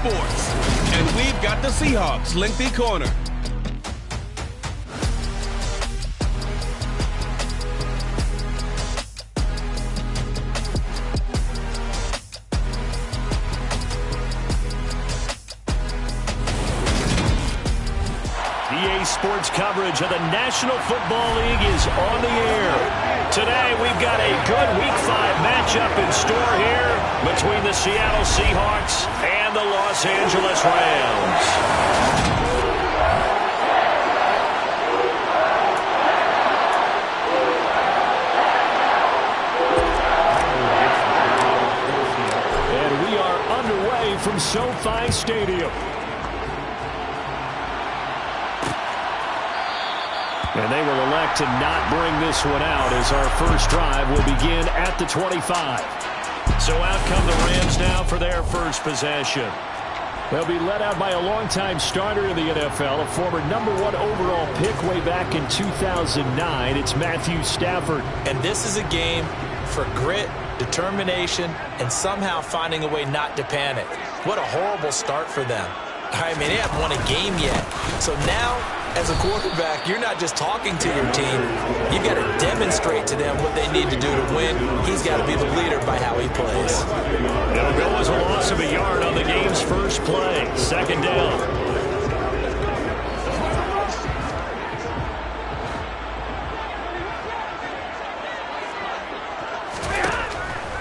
sports. And we've got the Seahawks lengthy corner. EA Sports coverage of the National Football League is on the air. Today, we've got a good Week 5 matchup in store here between the Seattle Seahawks and the Los Angeles Rams. And we are underway from SoFi Stadium. And they will elect to not bring this one out as our first drive will begin at the 25. So out come the Rams now for their first possession. They'll be led out by a longtime starter in the NFL, a former #1 overall pick way back in 2009. It's Matthew Stafford. And this is a game for grit, determination, and somehow finding a way not to panic. What a horrible start for them. I mean, they haven't won a game yet. So now, as a quarterback, you're not just talking to your team. You've got to demonstrate to them what they need to do to win. He's got to be the leader by how he plays. It'll go as a loss of a yard on the game's first play. Second down.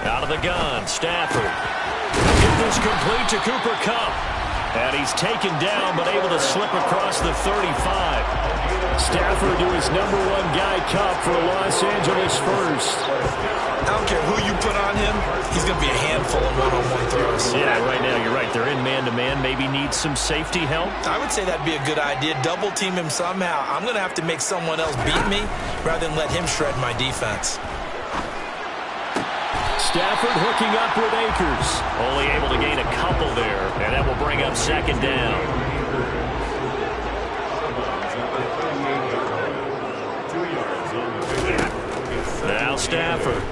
Out of the gun, Stafford. Get this complete to Cooper Kupp. And he's taken down, but able to slip across the 35. Stafford to his #1 guy, Kupp, for Los Angeles first. I don't care who you put on him. He's going to be a handful of one-on-one throws. Yeah, right now, you're right. They're in man-to-man. Maybe need some safety help. I would say that'd be a good idea. Double team him somehow. I'm going to have to make someone else beat me rather than let him shred my defense. Stafford hooking up with Akers. Only able to gain a couple there, and that will bring up second down. Now Stafford.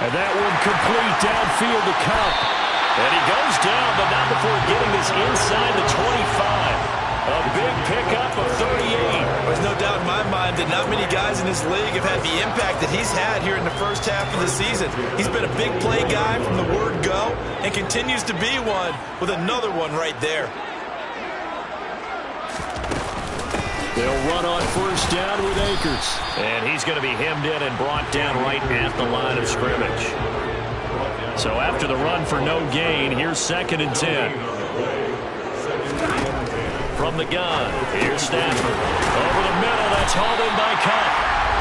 And that one complete downfield to Kupp. And he goes down, but not before getting this inside the 25. A big pickup of 38. There's no doubt in my mind that not many guys in this league have had the impact that he's had here in the first half of the season. He's been a big play guy from the word go and continues to be one with another one right there. They'll run on first down with Akers. And he's going to be hemmed in and brought down right at the line of scrimmage. So after the run for no gain, here's 2nd and 10. From the gun, here's Stafford. Over the middle, that's hauled in by Kupp.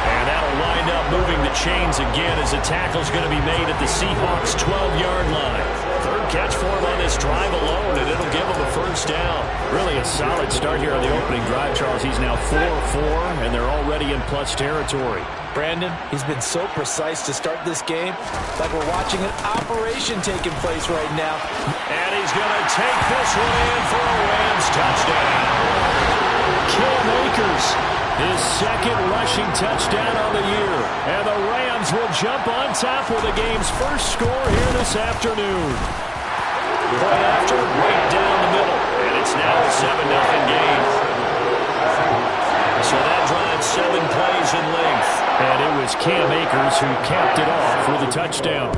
And that'll wind up moving the chains again as the tackle's going to be made at the Seahawks' 12-yard line. Third catch for him on this drive alone, and it'll give him a first down. Really a solid start here on the opening drive, Charles. He's now 4-4, and they're already in plus territory. Brandon, he's been so precise to start this game, like we're watching an operation taking place right now. And he's going to take this one in for a Rams touchdown. Cam Akers, his 2nd rushing touchdown on the year. And the Rams will jump on top with the game's first score here this afternoon. Right after, right down the middle. And it's now a 7-0 game. So that drives 7 plays in length. And it was Cam Akers who capped it off with a touchdown.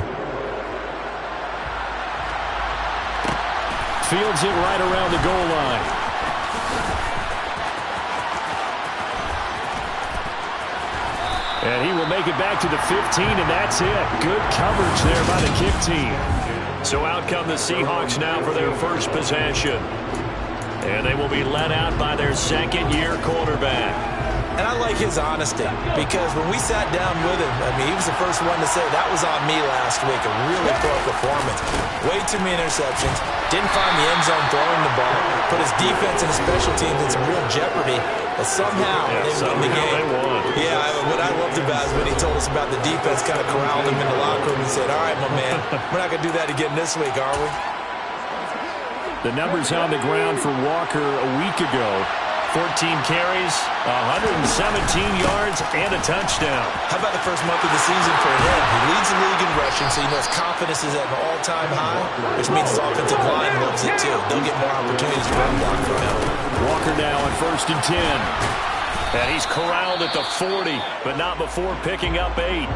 Fields it right around the goal line. And he will make it back to the 15, and that's it. Good coverage there by the kick team. So out come the Seahawks now for their first possession. And they will be led out by their 2nd-year quarterback. And I like his honesty, because when we sat down with him, I mean, he was the first one to say, that was on me last week, a really poor performance. Way too many interceptions, didn't find the end zone throwing the ball, put his defense and his special teams in some real jeopardy, but somehow they won the game. Yeah, what I loved about is when he told us about the defense kind of corralled him in the locker room and said, all right, my man, we're not going to do that again this week, are we? The numbers on the ground for Walker a week ago. 14 carries, 117 yards, and a touchdown. How about the first month of the season for him? He leads the league in rushing, so he knows confidence is at an all-time high, which means his offensive line loves it too. They'll get more opportunities to run block from him. Walker now on 1st and 10. And he's corralled at the 40, but not before picking up 8.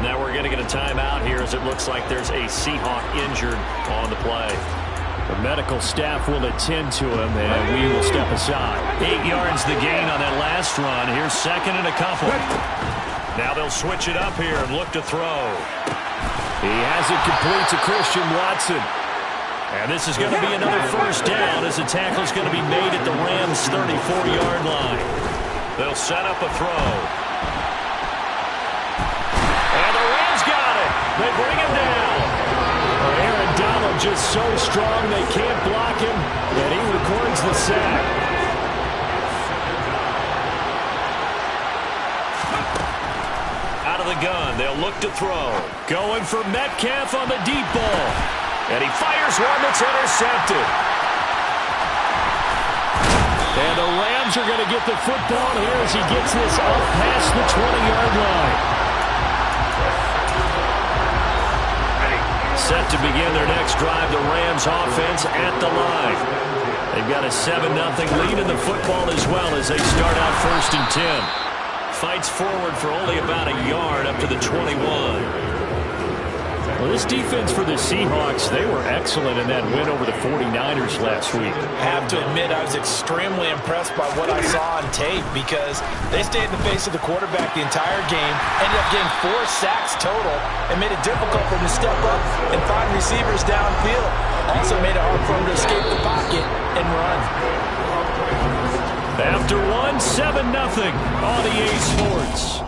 Now we're going to get a timeout here as it looks like there's a Seahawk injured on the play. The medical staff will attend to him, and we will step aside. 8 yards the gain on that last run. Here's 2nd and a couple. Now they'll switch it up here and look to throw. He has it complete to Christian Watson. And this is going to be another first down as the tackle is going to be made at the Rams' 34-yard line. They'll set up a throw. And the Rams got it. They bring him down. Aaron Donald just so strong they can't block him, and he records the sack. Out of the gun, they'll look to throw. Going for Metcalf on the deep ball. And he fires one that's intercepted. And the Rams are going to get the football here as he gets this up past the 20-yard line. Set to begin their next drive, the Rams offense at the line. They've got a 7-0 lead in the football as well as they start out 1st and 10. Fights forward for only about a yard up to the 21. Well, this defense for the Seahawks, they were excellent in that win over the 49ers last week. I have to admit, I was extremely impressed by what I saw on tape because they stayed in the face of the quarterback the entire game, ended up getting 4 sacks total, and made it difficult for him to step up and find receivers downfield. Also made it hard for him to escape the pocket and run. After one, 7-0 on EA Sports.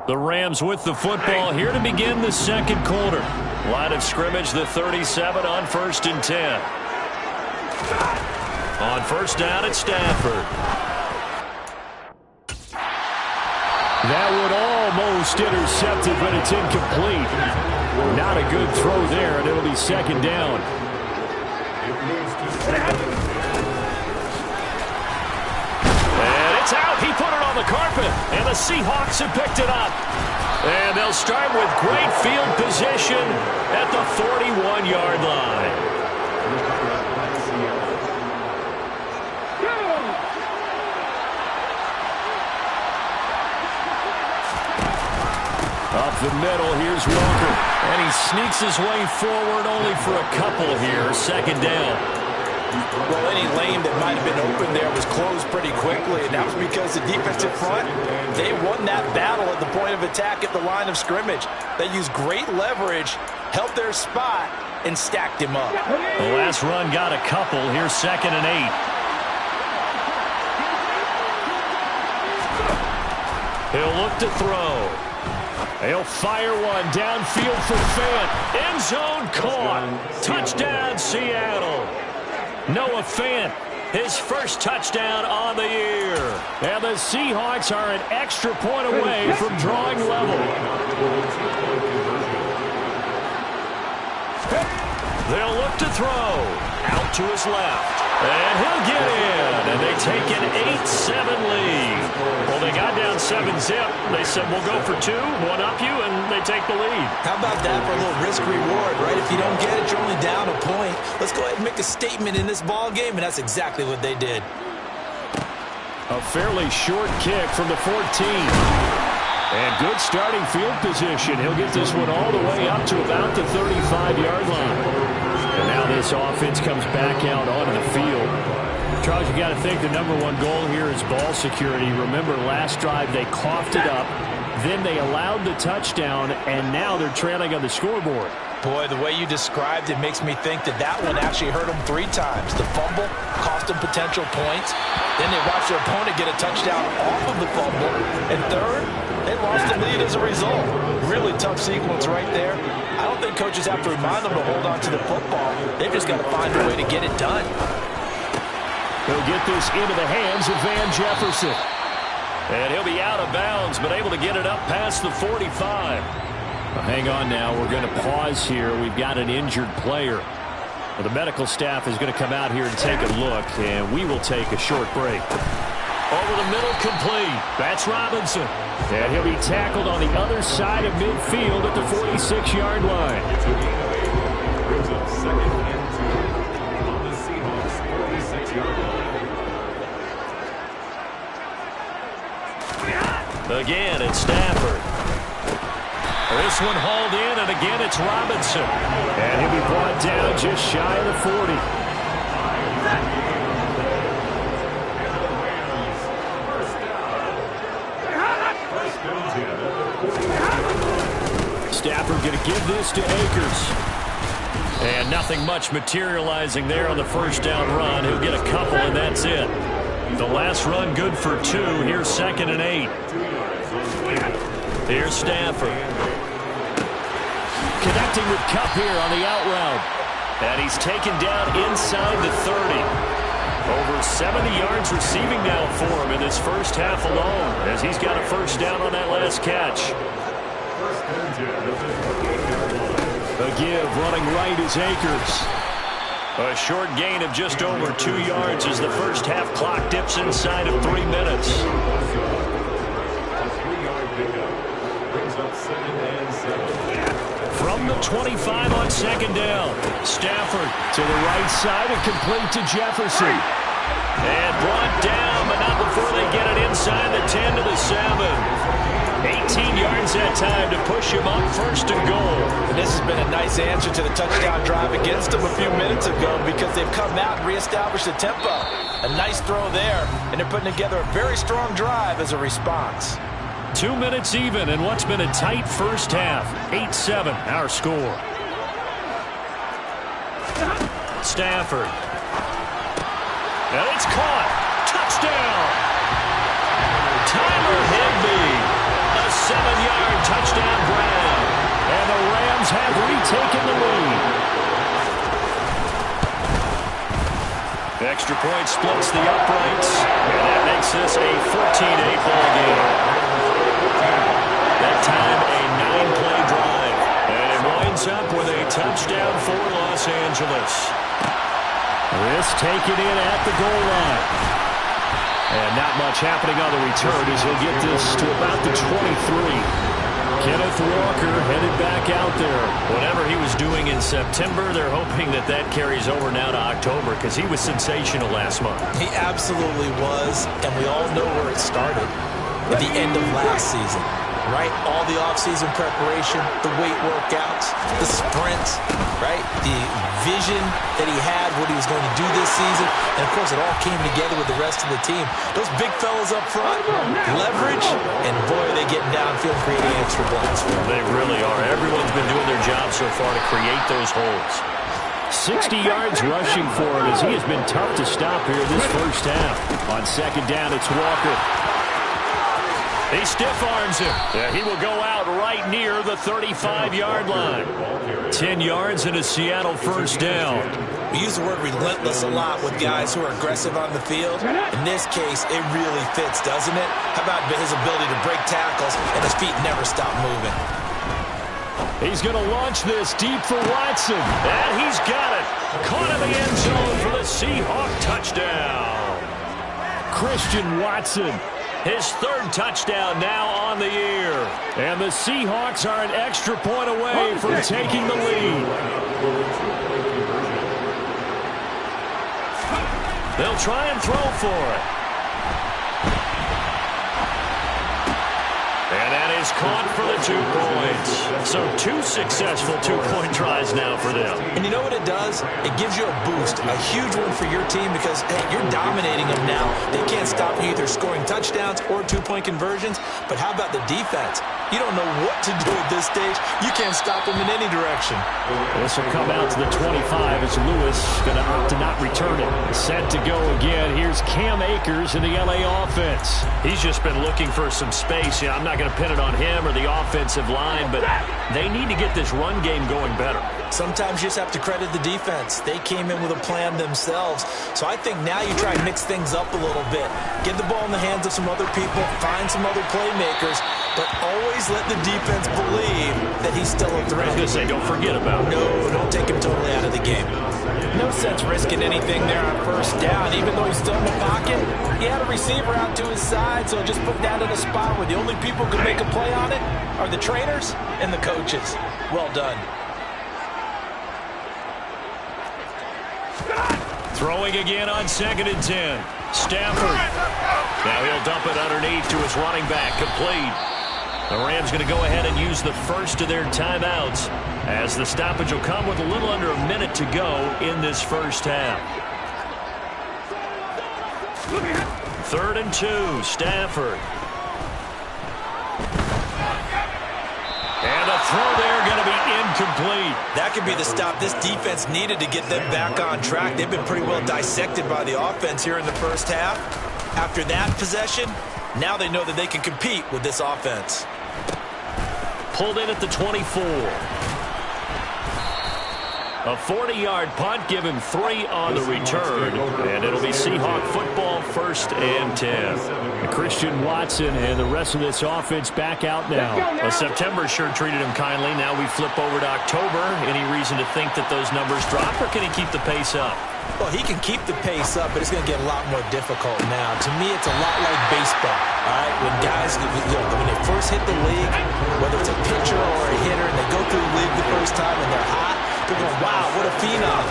The Rams with the football here to begin the second quarter. Line of scrimmage, the 37 on 1st and 10. On 1st down at Stafford. That would almost intercepted, but it's incomplete. Not a good throw there, and it'll be 2nd down. And it's out. He put it on the carpet, and the Seahawks have picked it up. And they'll start with great field position at the 41-yard line. Up the middle, here's Walker. And he sneaks his way forward only for a couple here. 2nd down. Well, any lane that might have been open there was closed pretty quickly, and that was because the defensive front, they won that battle at the point of attack at the line of scrimmage. They used great leverage, held their spot, and stacked him up. The last run got a couple. Here's 2nd and 8. He'll look to throw. He'll fire one downfield for Fant. End zone caught. Touchdown, Seattle. Noah Fant, his first touchdown on the year. And the Seahawks are an extra point away from drawing level. They'll look to throw. Out to his left. And he'll get in. And they take an 8-7 lead. Well, they got down 7-zip. They said, we'll go for 2, one up you, and they take the lead. How about that for a little risk-reward, right? If you don't get it, you're only down a point. Let's go ahead and make a statement in this ball game, and that's exactly what they did. A fairly short kick from the 14. And good starting field position. He'll get this one all the way up to about the 35-yard line. And now this offense comes back out onto the field. Charles, you got to think the #1 goal here is ball security. Remember, last drive they coughed it up. Then they allowed the touchdown, and now they're trailing on the scoreboard. Boy, the way you described it makes me think that that one actually hurt them 3 times. The fumble cost them potential points. Then they watched their opponent get a touchdown off of the fumble. And third, they lost the lead as a result. Really tough sequence right there. I don't think coaches have to remind them to hold on to the football. They've just got to find a way to get it done. He'll get this into the hands of Van Jefferson. And he'll be out of bounds, but able to get it up past the 45. Hang on now. We're going to pause here. We've got an injured player. Well, the medical staff is going to come out here and take a look, and we will take a short break. Over the middle, complete. That's Robinson. And he'll be tackled on the other side of midfield at the 46-yard line. Brings up second and 2 on the Seahawks 46-yard line. Again, it's Stafford. This one hauled in, and again it's Robinson. And he'll be brought down just shy of the 40. Stafford going to give this to Akers. And nothing much materializing there on the first down run. He'll get a couple, and that's it. The last run good for 2. Here's 2nd and 8. Here's Stafford. Connecting with Kupp here on the out route. And he's taken down inside the 30. Over 70 yards receiving now for him in this first half alone, as he's got a first down on that last catch. A give running right is Akers. A short gain of just over 2 yards as the first half clock dips inside of 3 minutes. From the 25 on 2nd down. Stafford to the right side and complete to Jefferson. And brought down, but not before they get it inside the 10 to the 7. 18 yards that time to push him up 1st and goal. And this has been a nice answer to the touchdown drive against them a few minutes ago, because they've come out and reestablished the tempo. A nice throw there, and they're putting together a very strong drive as a response. 2 minutes even in what's been a tight first half. 8-7 our score. Stafford. And it's caught. Touchdown. Tyler Higbee. A 7-yard touchdown grab. And the Rams have retaken the lead. The extra point splits the uprights. And that makes this a 14-8 ball game. That time a 9-play drive. And it winds up with a touchdown for Los Angeles. This taken in at the goal line. And not much happening on the return as he'll get this to about the 23. Kenneth Walker headed back out there. Whatever he was doing in September, they're hoping that that carries over now to October, because he was sensational last month. He absolutely was, and we all know where it started. At the end of last season, right? All the offseason preparation, the weight workouts, the sprints, right? The vision that he had, what he was going to do this season. And, of course, it all came together with the rest of the team. Those big fellas up front, leverage, and, boy, are they getting downfield creating extra blocks. They really are. Everyone's been doing their job so far to create those holes. 60 yards rushing for him as he has been tough to stop here this first half. On 2nd down, it's Walker. He stiff-arms him. Yeah, he will go out right near the 35-yard line. 10 yards and a Seattle first down. We use the word relentless a lot with guys who are aggressive on the field. In this case, it really fits, doesn't it? How about his ability to break tackles and his feet never stop moving? He's going to launch this deep for Watson. And he's got it. Caught in the end zone for the Seahawk touchdown. Christian Watson. His 3rd touchdown now on the year. And the Seahawks are an extra point away from taking the lead. They'll try and throw for it. And that is caught for the 2 points. So 2 successful 2-point tries now for them. And you know what it does? It gives you a boost, a huge one for your team, because, hey, you're dominating them now. They can't stop you either scoring touchdowns or 2-point conversions. But how about the defense? You don't know what to do at this stage. You can't stop them in any direction. This will come out to the 25 as Lewis going to opt to not return it. Set to go again. Here's Cam Akers in the LA offense. He's just been looking for some space. Yeah, I'm not going to pin it on him or the offensive line, but they need to get this run game going better. Sometimes you just have to credit the defense. They came in with a plan themselves. So I think now you try and mix things up a little bit. Get the ball in the hands of some other people, find some other playmakers, but always let the defense believe that he's still a threat. I was going to say, don't forget about him. No, don't take him totally out of the game. No sense risking anything there on first down. Even though he's still in the pocket, he had a receiver out to his side, so just put that in a spot where the only people who can make a play on it are the trainers and the coaches. Well done. Throwing again on 2nd and 10. Stafford. Now he'll dump it underneath to his running back. Complete. The Rams going to go ahead and use the first of their timeouts, as the stoppage will come with a little under a minute to go in this first half. 3rd and 2. Stafford. And a throw there going to be incomplete. That could be the stop this defense needed to get them back on track. They've been pretty well dissected by the offense here in the first half. After that possession, now they know that they can compete with this offense. Pulled in at the 24. A 40-yard punt, give him 3 on the return, and it'll be Seahawk football, 1st and 10. Christian Watson and the rest of this offense back out now. Well, September sure treated him kindly. Now we flip over to October. Any reason to think that those numbers drop, or can he keep the pace up? Well, he can keep the pace up, but it's going to get a lot more difficult now. To me, it's a lot like baseball, all right? When guys, when they first hit the league, whether it's a pitcher or a hitter, and they go through the league the first time and they're hot, they're going, wow, what a phenom.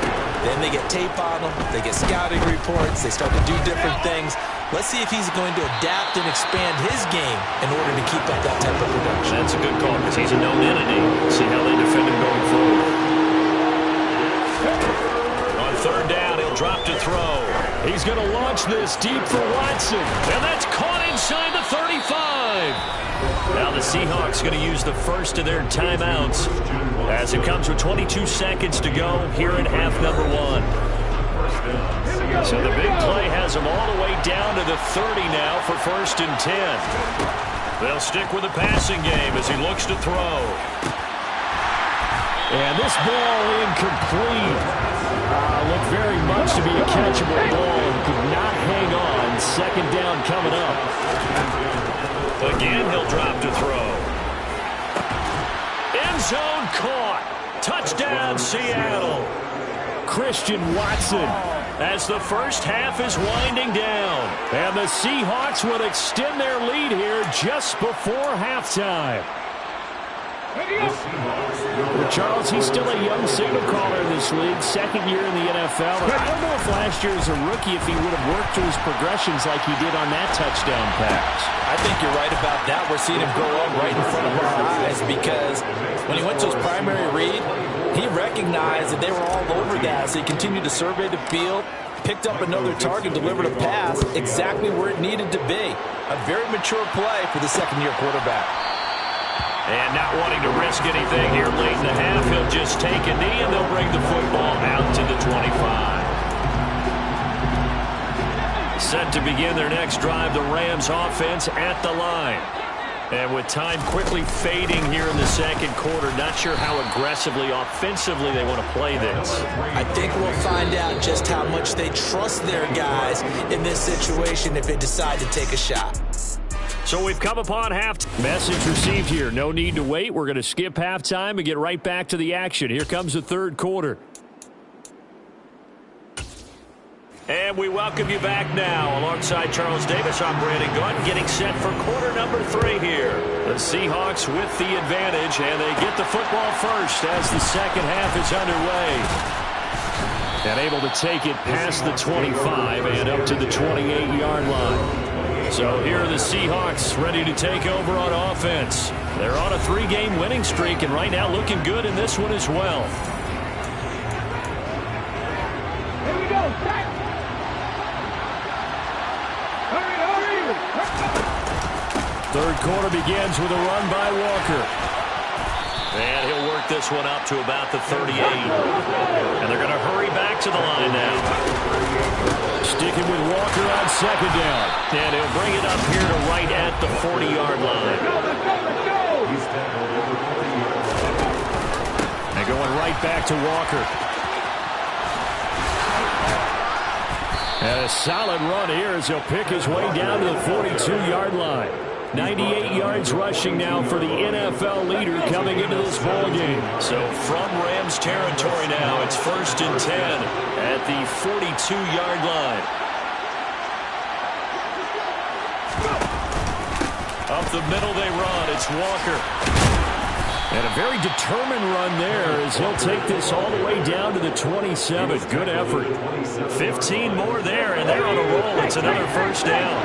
Then they get tape on them, they get scouting reports, they start to do different things. Let's see if he's going to adapt and expand his game in order to keep up that type of production. That's a good call, because he's a known entity. See how they defend him going forward. On 3rd down, he'll drop to throw. He's going to launch this deep for Watson, and that's caught inside the 35. Now the Seahawks going to use the first of their timeouts, as it comes with 22 seconds to go here in half number 1. So the big play has them all the way down to the 30 now for 1st and 10. They'll stick with the passing game as he looks to throw. And this ball incomplete. Looked very much to be a catchable ball and could not hang on. 2nd down coming up. Again, he'll drop to throw. End zone caught. Touchdown, Seattle. Christian Watson, as the first half is winding down. And the Seahawks will extend their lead here just before halftime. Well, Charles, he's still a young signal caller in this league, 2nd year in the NFL. And I don't know if last year as a rookie, if he would have worked through his progressions like he did on that touchdown pass. I think you're right about that. We're seeing him grow up right in front of our eyes, because when he went to his primary read, he recognized that they were all over that. So he continued to survey the field, picked up another target, delivered a pass exactly where it needed to be. A very mature play for the 2nd-year quarterback. And not wanting to risk anything here late in the half, he'll just take a knee, and they'll bring the football out to the 25. Set to begin their next drive, the Rams offense at the line. And with time quickly fading here in the 2nd quarter, not sure how aggressively, offensively they want to play this. I think we'll find out just how much they trust their guys in this situation if they decide to take a shot. So we've come upon halftime. Message received here. No need to wait. We're going to skip halftime and get right back to the action. Here comes the 3rd quarter. And we welcome you back now. Alongside Charles Davis, I'm Brandon Gaunt, getting set for quarter number 3 here. The Seahawks with the advantage, and they get the football first as the 2nd half is underway. And able to take it past the 25 and up to the 28-yard line. So here are the Seahawks ready to take over on offense. They're on a 3-game winning streak, and right now looking good in this one as well. Here we go. Third quarter begins with a run by Walker. And he'll work this one up to about the 38. And they're going to hurry back to the line now. Sticking with Walker on 2nd down. And he'll bring it up here to right at the 40-yard line. And going right back to Walker. And a solid run here as he'll pick his way down to the 42-yard line. 98 yards rushing now for the NFL leader coming into this ball game. So from Rams territory now, it's 1st and 10 at the 42-yard line. Up the middle they run. It's Walker. And a very determined run there as he'll take this all the way down to the 27. Good effort. 15 more there, and they're on a roll. It's another first down.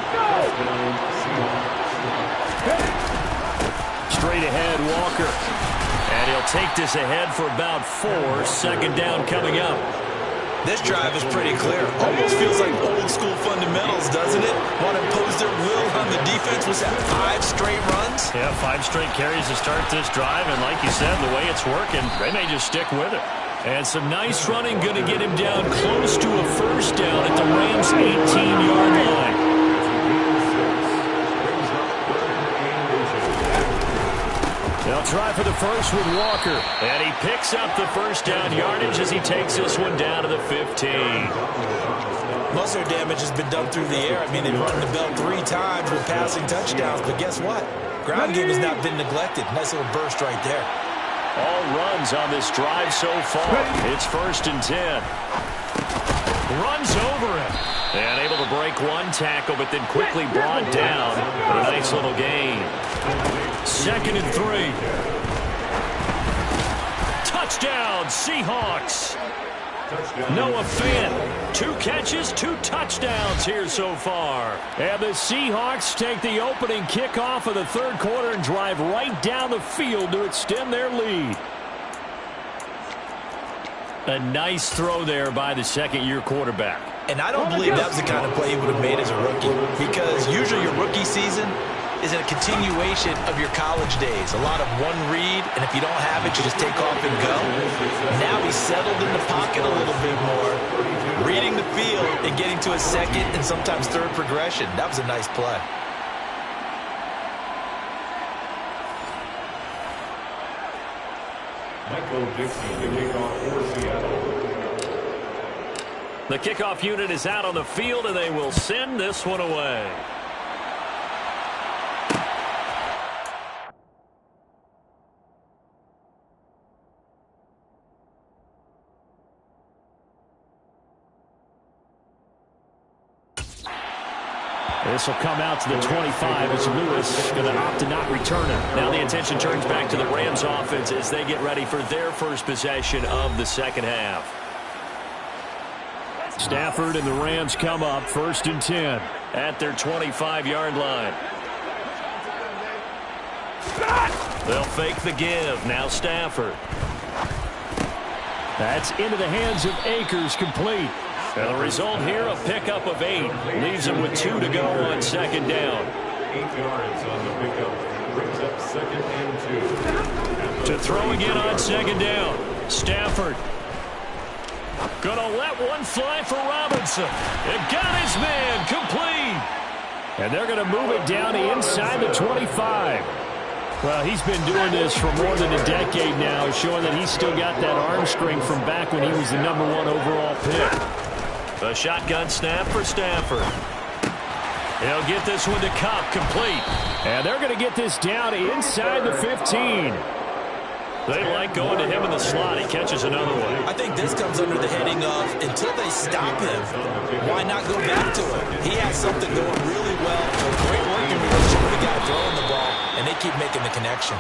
Straight ahead, Walker. And he'll take this ahead for about 4. 2nd down coming up. This drive is pretty clear. Almost feels like old school fundamentals, doesn't it? Want to impose their will on the defense. Was that 5 straight runs? Yeah, 5 straight carries to start this drive. And like you said, the way it's working, they may just stick with it. And some nice running, going to get him down close to a first down at the Rams' 18-yard line. They'll try for the first with Walker. And he picks up the first down yardage as he takes this one down to the 15. Most of their damage has been done through the air. I mean, they've run the bell 3 times with passing touchdowns. But guess what? Ground game has not been neglected. Nice little burst right there. All runs on this drive so far. It's 1st and 10. Runs over him. And able to break 1 tackle, but then quickly brought down for a nice little gain. 2nd and 3. Touchdown, Seahawks. Noah Fant, 2 catches, 2 touchdowns here so far. And the Seahawks take the opening kickoff of the 3rd quarter and drive right down the field to extend their lead. A nice throw there by the 2nd-year quarterback. And I don't believe that was the kind of play he would have made as a rookie, because usually your rookie season is a continuation of your college days. A lot of one read, and if you don't have it, you just take off and go. Now he's settled in the pocket a little bit more, reading the field and getting to a 2nd and sometimes 3rd progression. That was a nice play. Michael Dixon to kick off for Seattle. The kickoff unit is out on the field, and they will send this one away. This will come out to the 25 as Lewis going to opt to not return it. Now the attention turns back to the Rams offense as they get ready for their first possession of the 2nd half. Stafford and the Rams come up 1st and 10 at their 25-yard line. They'll fake the give. Now Stafford. That's into the hands of Akers, complete. And the result here, a pickup of 8. Leaves him with 2 to go on 2nd down. 8 yards on the pickup. Brings up 2nd and 2. To throw again on 2nd down. Stafford. Gonna let one fly for Robinson. It got his man, complete. And they're going to move it down to inside the 25. Well, he's been doing this for more than a decade now, showing that he's still got that arm strength from back when he was the #1 overall pick. A shotgun snap for Stafford. He'll get this one to Cup, complete. And they're going to get this down inside the 15. They like going to him in the slot. He catches another one. I think this comes under the heading of, until they stop him, why not go back to him? He has something going really well. A great working relationship with the guy throwing the ball, and they keep making the connection.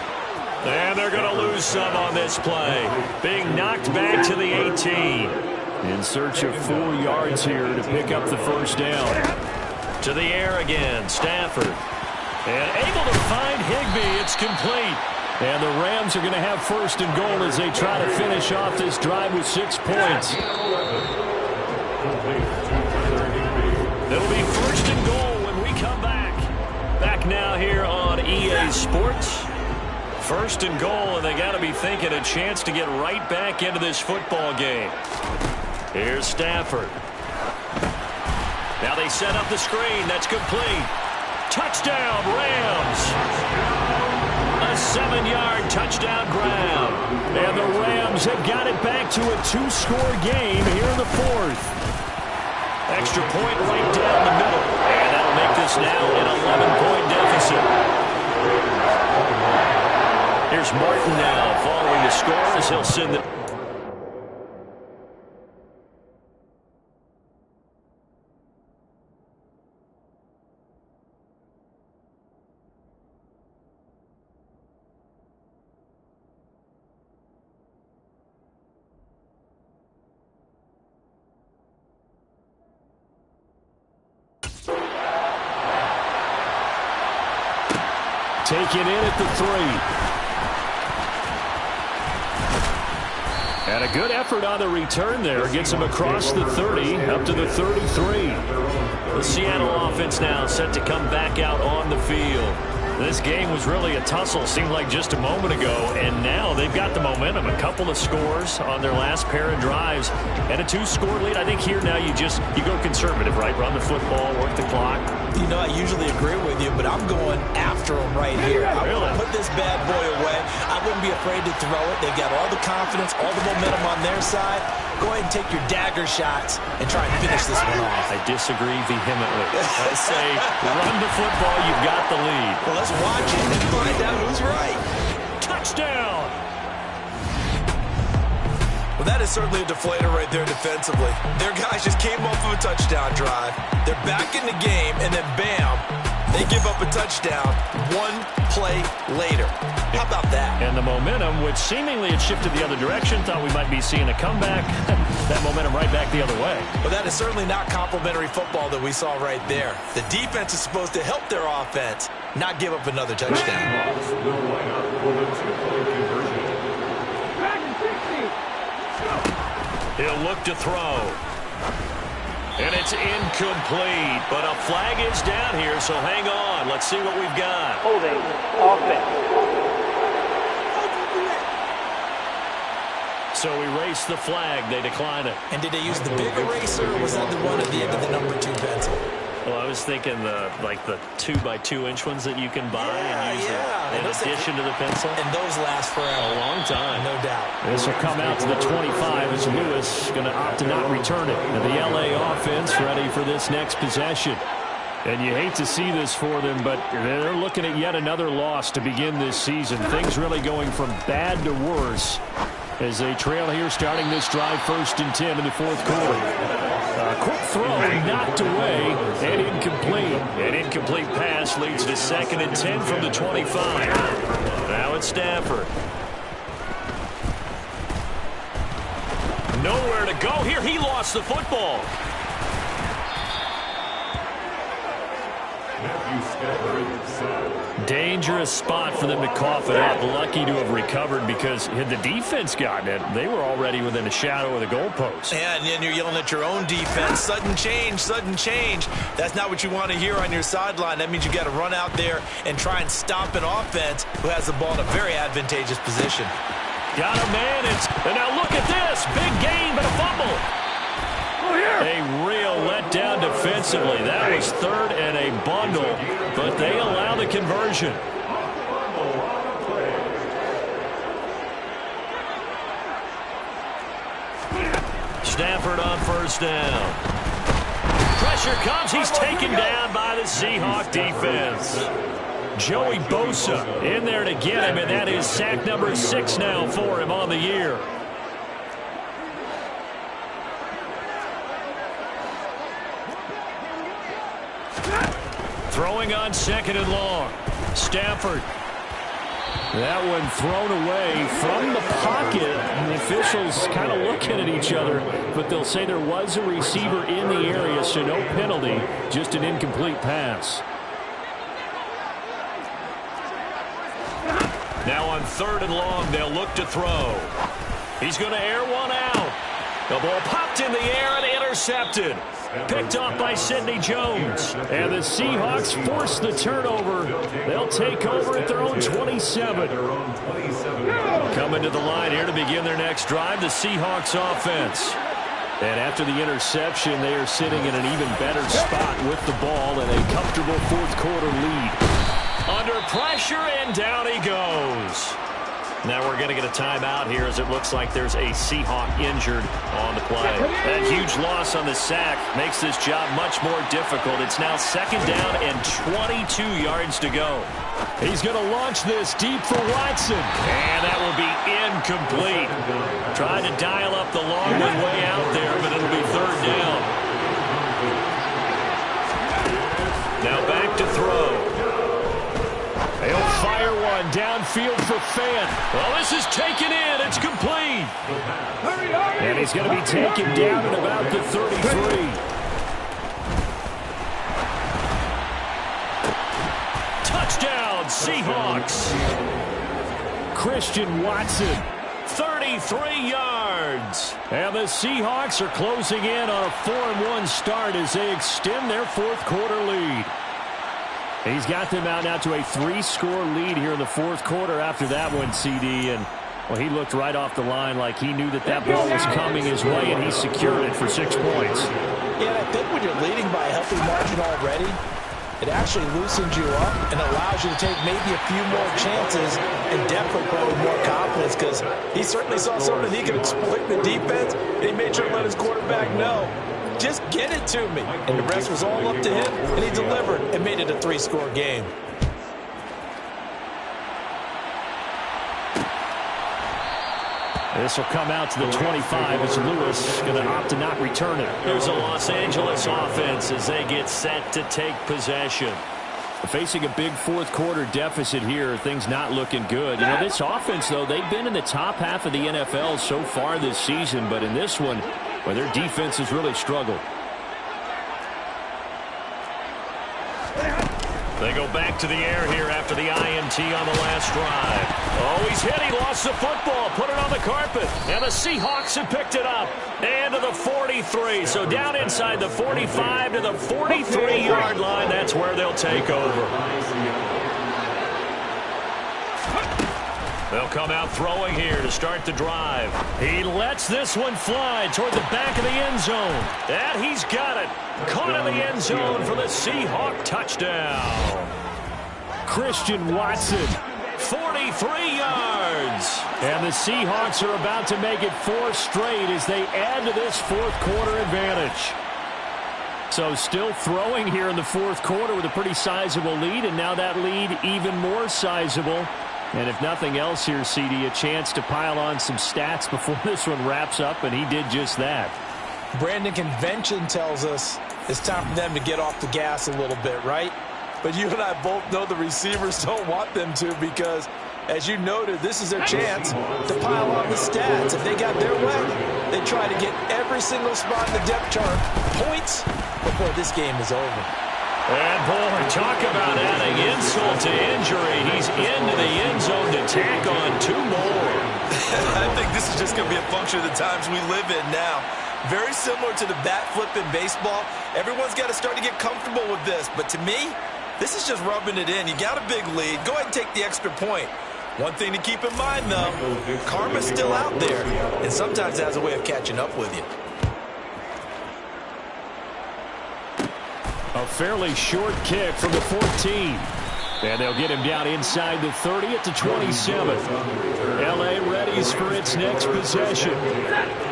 And they're going to lose some on this play. Being knocked back to the 18. In search of 4 yards here to pick up the first down. To the air again, Stafford. And able to find Higbee. It's complete. And the Rams are going to have 1st and goal as they try to finish off this drive with 6 points. It'll be 1st and goal when we come back. Back now here on EA Sports. 1st and goal, and they got to be thinking a chance to get right back into this football game. Here's Stafford. Now they set up the screen. That's complete. Touchdown, Rams. A 7-yard touchdown grab. And the Rams have got it back to a 2-score game here in the 4th. Extra point right down the middle. And that'll make this is now an 11-point deficit. Here's Martin now following the score as he'll send the... Taken in at the 3. And a good effort on the return there. Gets him across the 30, up to the 33. The Seattle offense now set to come back out on the field. This game was really a tussle, seemed like just a moment ago, and now they've got the momentum. A couple of scores on their last pair of drives, and a 2-score lead. I think here now you go conservative, right? Run the football, work the clock. You know, I usually agree with you, but I'm going after him right here. I want to put this bad boy away. I wouldn't be afraid to throw it. They've got all the confidence, all the momentum on their side. Go ahead and take your dagger shots and try and finish this one off. I disagree vehemently. I say run the football, you've got the lead. Well, let's watch it and find out who's right. Touchdown! Well, that is certainly a deflator right there defensively. Their guys just came off of a touchdown drive. They're back in the game, and then bam, they give up a touchdown one play later. How about that? And the momentum, which seemingly had shifted the other direction, thought we might be seeing a comeback. That momentum right back the other way. Well, that is certainly not complimentary football that we saw right there. The defense is supposed to help their offense, not give up another touchdown. He'll look to throw. And it's incomplete, but a flag is down here, so hang on. Let's see what we've got. Holding offense. So erase the flag. They decline it. And did they use the big eraser, or was that the one at the end of the number 2 pencil? Well, I was thinking the 2x2-inch ones that you can buy and use in addition to the pencil. And those last forever. A long time. No doubt. This will come out to the 25 as Lewis going to opt to not return it. And the LA offense ready for this next possession. And you hate to see this for them, but they're looking at yet another loss to begin this season. Things really going from bad to worse as they trail here starting this drive 1st and 10 in the 4th quarter. Quick throw knocked away and incomplete. An incomplete pass leads to 2nd and 10 from the 25. Now it's Stafford. Nowhere to go here. He lost the football. Dangerous spot for them to cough it up. Lucky to have recovered because had the defense gotten it, they were already within a shadow of the goalpost. Yeah, and then you're yelling at your own defense. Sudden change, sudden change. That's not what you want to hear on your sideline. That means you got to run out there and try and stop an offense who has the ball in a very advantageous position. Got a man, and now look at this. Big gain, but a fumble. A real letdown defensively. That was 3rd and a bundle, but they allow the conversion. Stafford on 1st down. Pressure comes. He's taken down by the Seahawk defense. Joey Bosa in there to get him, and that is sack number 6 now for him on the year. Throwing on 2nd and long. Stafford. That one thrown away from the pocket. And the officials kind of looking at each other, but they'll say there was a receiver in the area, so no penalty, just an incomplete pass. Now on 3rd and long, they'll look to throw. He's going to air one out. The ball popped in the air and intercepted. Picked off by Sidney Jones. And the Seahawks force the turnover. They'll take over at their own 27. Coming to the line here to begin their next drive, the Seahawks offense. And after the interception, they are sitting in an even better spot with the ball and a comfortable 4th quarter lead. Under pressure, and down he goes. Now we're going to get a timeout here as it looks like there's a Seahawk injured on the play. That huge loss on the sack makes this job much more difficult. It's now 2nd down and 22 yards to go. He's going to launch this deep for Watson. And that will be incomplete. Trying to dial up the long one way out there, but it'll be 3rd down. Now back to throw. He'll fire one downfield for Fant. Well, this is taken in. It's complete. And he's going to be taken down at about the 33. Touchdown, Seahawks. Christian Watson, 33 yards. And the Seahawks are closing in on a 4-1 start as they extend their 4th quarter lead. He's got them out now to a 3-score lead here in the 4th quarter after that one, CD. And, well, he looked right off the line like he knew that that ball was coming his way, and he secured it for 6 points. Yeah, I think when you're leading by a healthy margin already, it actually loosens you up and allows you to take maybe a few more chances and definitely play with more confidence because he certainly saw something he could exploit in the defense, and he made sure to let his quarterback know. Just get it to me. And the rest was all up to him, and he delivered and made it a 3-score game. This will come out to the 25 as Lewis going to opt to not return it. Here's a Los Angeles offense as they get set to take possession. Facing a big 4th quarter deficit here, things not looking good. You know, this offense, though, they've been in the top half of the NFL so far this season, but in this one, well, their defense has really struggled. They go back to the air here after the INT on the last drive. Oh, he's hit. He lost the football. Put it on the carpet. And the Seahawks have picked it up. And to the 43. So down inside the 45 to the 43-yard line. That's where they'll take over. They'll come out throwing here to start the drive. He lets this one fly toward the back of the end zone. And he's got it. Caught in the end zone for the Seahawk touchdown. Christian Watson, 43 yards. And the Seahawks are about to make it 4 straight as they add to this 4th quarter advantage. So still throwing here in the 4th quarter with a pretty sizable lead, and now that lead even more sizable. And if nothing else here, CD, a chance to pile on some stats before this one wraps up, and he did just that. Brandon, convention tells us it's time for them to get off the gas a little bit, right? But you and I both know the receivers don't want them to because, as you noted, this is their chance to pile on the stats. If they got their way, they try to get every single spot in the depth chart points before this game is over. And, boy, talk about adding insult to injury. He's into the end zone to tack on 2 more. I think this is just going to be a function of the times we live in now. Very similar to the bat flip in baseball. Everyone's got to start to get comfortable with this. But to me, this is just rubbing it in. You got a big lead. Go ahead and take the extra point. One thing to keep in mind, though, karma's still out there. And sometimes it has a way of catching up with you. A fairly short kick from the 14. And they'll get him down inside the 30 at the 27. L.A. readies for its next possession.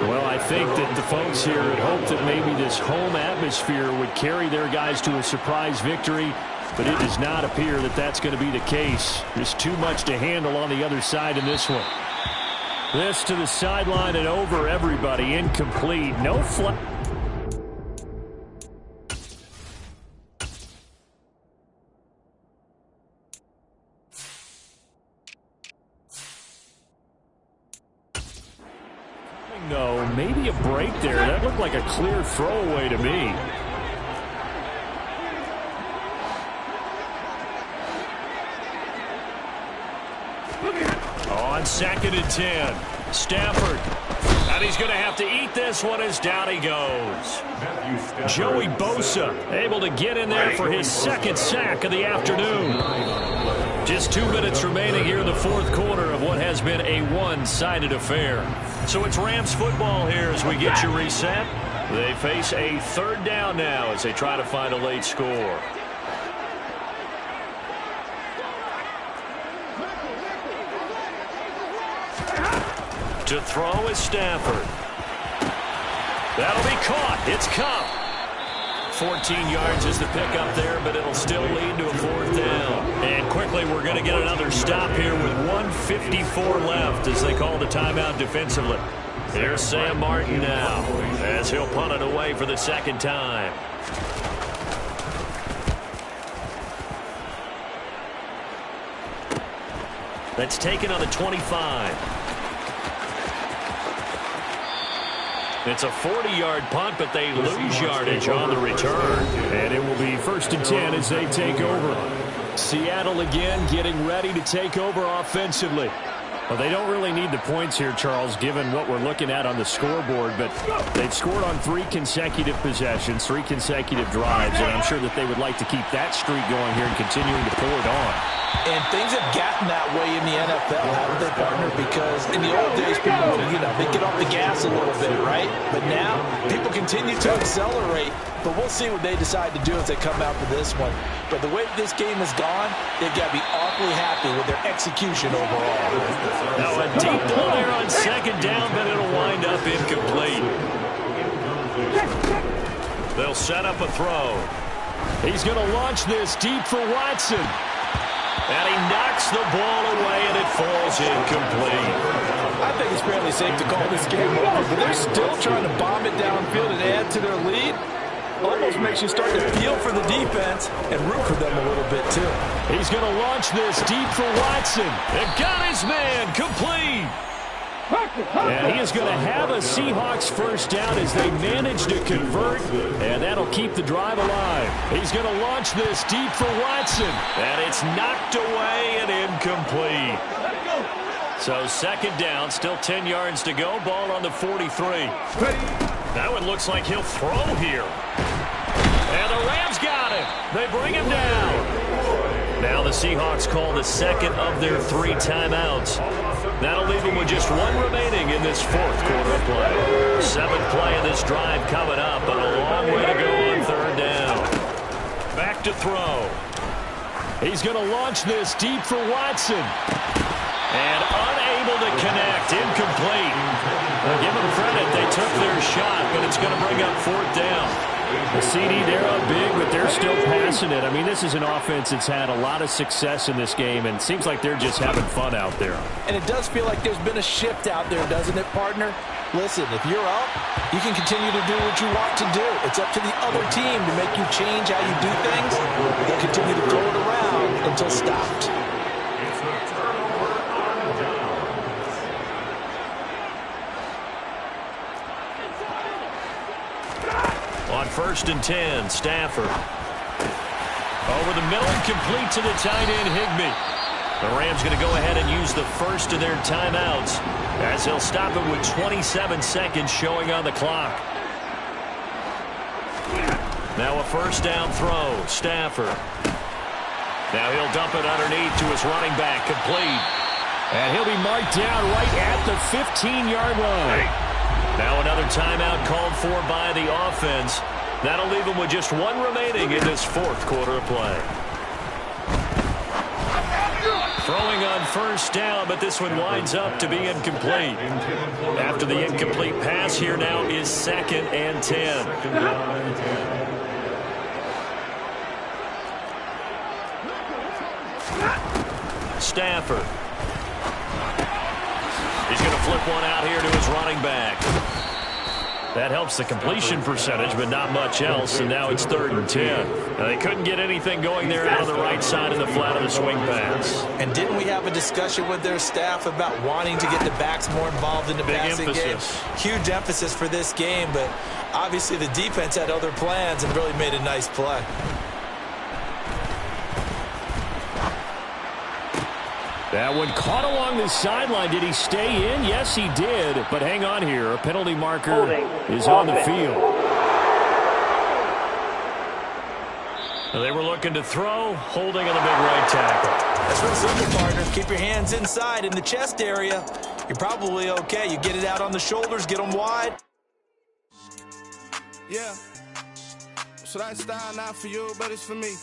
Well, I think that the folks here had hoped that maybe this home atmosphere would carry their guys to a surprise victory, but it does not appear that that's going to be the case. There's too much to handle on the other side in this one. This to the sideline and over everybody. Incomplete. No flag. No, maybe a break there. That looked like a clear throwaway to me. On 2nd and 10, Stafford. And he's going to have to eat this one as down he goes. Joey Bosa able to get in there for his 2nd sack of the afternoon. Just 2 minutes remaining here in the 4th quarter of what has been a one-sided affair. So it's Rams football here as we get you reset. They face a 3rd down now as they try to find a late score. To throw is Stafford. That'll be caught. It's Cup. 14 yards is the pickup there, but it'll still lead to a 4th down. And quickly, we're going to get another stop here with 1:54 left as they call the timeout defensively. Here's Sam Martin now as he'll punt it away for the 2nd time. That's taken on the 25. It's a 40-yard punt, but they lose yardage on the return. And it will be 1st and 10 as they take over. Seattle again getting ready to take over offensively. Well, they don't really need the points here, Charles, given what we're looking at on the scoreboard. But they've scored on 3 consecutive possessions, 3 consecutive drives. And I'm sure that they would like to keep that streak going here and continuing to pour it on. And things have gotten that way in the NFL, haven't they, partner? Because in the old days, people would, they get off the gas a little bit, right? But now, people continue to accelerate. But we'll see what they decide to do as they come out for this one. But the way this game has gone, they've got to be awfully happy with their execution overall. Now a deep ball there on 2nd down, but it'll wind up incomplete. They'll set up a throw. He's going to launch this deep for Watson. And he knocks the ball away, and it falls incomplete. I think it's fairly safe to call this game over, but they're still trying to bomb it downfield and add to their lead. Almost makes you start to feel for the defense and root for them a little bit, too. He's going to launch this deep for Watson. And got his man complete. And he is going to have a Seahawks 1st down as they manage to convert, and that'll keep the drive alive. He's going to launch this deep for Watson, and it's knocked away and incomplete. So 2nd down, still 10 yards to go, ball on the 43. Now it looks like he'll throw here. And the Rams got him. They bring him down. Now the Seahawks call the 2nd of their 3 timeouts. That'll leave them with just 1 remaining in this 4th quarter of play. 7th play of this drive coming up, but a long way to go on 3rd down. Back to throw. He's going to launch this deep for Watson. And unable to connect. Incomplete. Well, give them credit. They took their shot, but it's going to bring up 4th down. The CD, they're up big, but they're still passing it. I mean, this is an offense that's had a lot of success in this game, and it seems like they're just having fun out there. And it does feel like there's been a shift out there, doesn't it, partner? Listen, if you're up, you can continue to do what you want to do. It's up to the other team to make you change how you do things. They'll continue to throw it around until stopped. On 1st and 10, Stafford. Over the middle and complete to the tight end, Higbee. The Rams going to go ahead and use the 1st of their timeouts as he'll stop it with 27 seconds showing on the clock. Now a 1st down throw, Stafford. Now he'll dump it underneath to his running back, complete. And he'll be marked down right at the 15-yard line. Now another timeout called for by the offense. That'll leave them with just 1 remaining in this 4th quarter of play. Throwing on 1st down, but this one winds up to be incomplete. After the incomplete pass, here now is 2nd and 10. Stafford. He's going to flip one out here to his running back. That helps the completion percentage, but not much else, and now it's 3rd and 10. Now, they couldn't get anything going there out on the right side of the flat of the swing pass. And didn't we have a discussion with their staff about wanting to get the backs more involved in the passing game? Huge emphasis for this game, but obviously the defense had other plans and really made a nice play. That one caught along the sideline. Did he stay in? Yes, he did. But hang on here. A penalty marker is on the field. They were looking to throw, holding on the big right tackle. That's real simple, partner. Keep your hands inside in the chest area. You're probably okay. You get it out on the shoulders, get them wide. Yeah. So that style not for you, but it's for me.